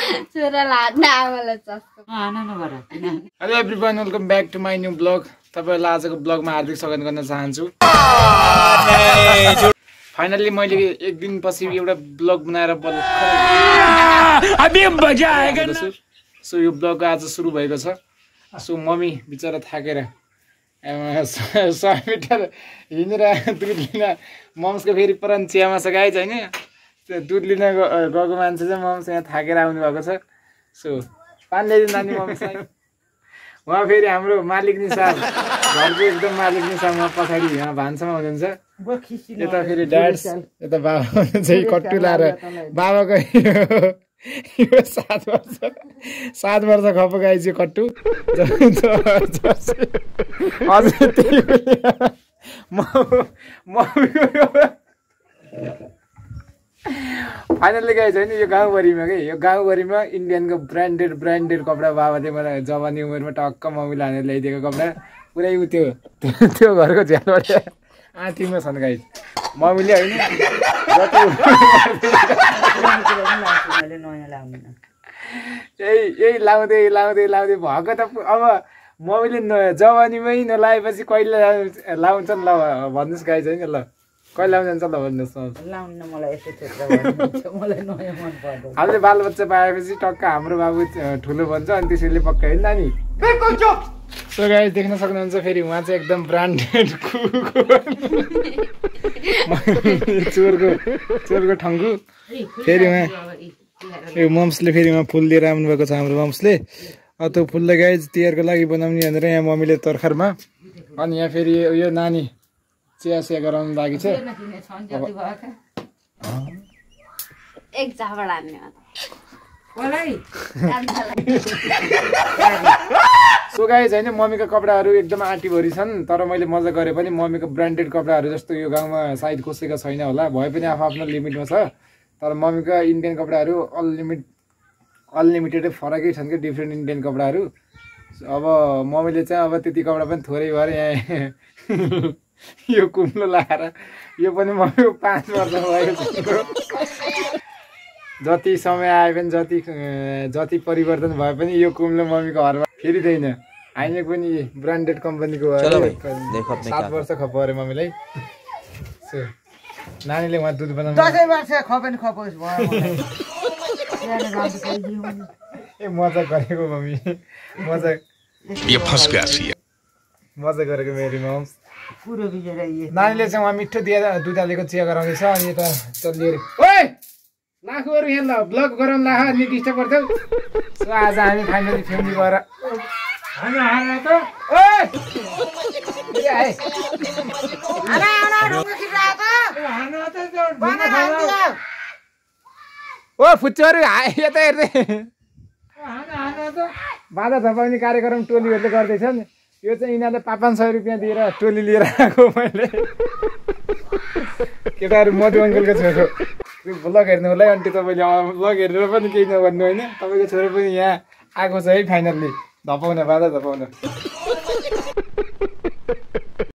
छोरा लाग्न आमालाई जस्तो hello everyone welcome back to my new blog तपाईहरुलाई आजको ब्लगमा हार्दिक स्वागत गर्न चाहन्छु फाइनली मैले एक दिन पछि एउटा ब्लग बनाएर अभी मजा आएगा सो यो ब्लग आज सुरु भएको छ सो मम्मी बिचारा थाकेर 100 मिटर हिँडेर दुध लिन मम्सको फेरि परन चियामा छ गाई छैन त्यो दुध लिन गएको मान्छे चाहिँ मम्सँग थाकेर आउनु भएको छ सो पानी ल्याइदिनु नानी मम्मीलाई उहाँ फेरि हाम्रो मालिकनी साहब घरको एकदम मालिकनी साहब उहाँ पछाडि यहाँ भान्सामा हुनुहुन्छ यता फेरि ड्याड यता बाबा हुनुहुन्छ कट्टु लाएर बाबाको यो 7 वर्ष खप गाई चाहिँ कट्टु फाइनली गाई छैन यो गाउँभरिमा के यो गाउँभरिमा इन्डियनको ब्रान्डेड कपडा बाबाले मलाई जवानी उमेरमा टक्क मम्मीले हानेर ल्याइदिएको कपडा पुरै उ त्यो घरको झ्यालबाट आँटीमा छन् गाई मम्मीले होइन यही लाउँदै भएको त अब मम्मीले जवानीमै नलाएपछि कहिले लाउँछन् ल भन्नुहोस् गाई छैन ल कहिले लाउँछ ल भन्नुहोस् हामीले बालबच्चा पाएपछि टक्क हाम्रो बाबु ठुलो भन्छ अनि त्यसैले पक्का होइन नानी सो गाइस देख्न सक्नुहुन्छ फेरि उहाँ चाहिँ एकदम ब्रान्डेड चोरको ठङ्गु फेरि उहाँ यो मम्सले फेरि उहाँ फुल लिएर आउनुभएको छ हाम्रो मम्सले त्यो फुलले गाइस तिहारको लागि बनाउने भनेर यहाँ मम्मीले तर्खरमा अनि यहाँ फेरि यो नानी चिया गराउनु लागि छ एक झापड हान्ने सो गाइस हैन मम्मीको कपडाहरू एकदम आँटीभरि छन् तर मैले मजा गरे पनि मम्मीको ब्रान्डेड कपडाहरू जस्तो यो गाउँमा सायद कसैको छैन होला भए पनि आफ्नो लिमिटमा छ तर मम्मीको इन्डियन कपडाहरू अनलिमिटेड फरकै छन् कि डिफ्रेन्ट इन्डियन कपडाहरू अब मम्मीले चाहिँ अब त्यति कपडा पनि थोरै भएर यहाँ यो कुम्लो लगाएर यो पनि मम्मीको 5 वर्ष भएको जति समय आए पनि जति परिवर्तन भए पनि यो कुम्लो मम्मीको घरमा फेरि छैन आइने पनि ब्रान्डेड कम्पनीको 7 वर्ष खप अरे मम्मीलाई नानीले उहाँ दुध बनाउनु ए मजा गरेको मम्मी मजा गरेको मेरो मम्स नानीले चाहिँ उहाँ मिठो दुध हालेको चिया गराउँदैछ अनि यता चलिएर ओइ लाखुहरू यहाँ ल ब्लग गराउनु लाख अनि डिस्टर्ब गर्छौ सो आज हामी फाइनली फ्यामिली गएर ओ फुच्चोहरू यता हेर्दै बाजा धपाउने कार्यक्रम टोलीहरूले गर्दैछन् यो चाहिँ यिनीहरूले 500 रुपियाँ दिएर टोली लिएर आएको मैले केटाहरू मधु अङ्कलको छोरो ब्लग हेर्नु होला है अन्टी तपाईँले ब्लग हेरेर पनि केही नभन्नु होइन तपाईँको छोरो पनि यहाँ आएको छ है फाइनल्ली धपाउन बाजा धपाउन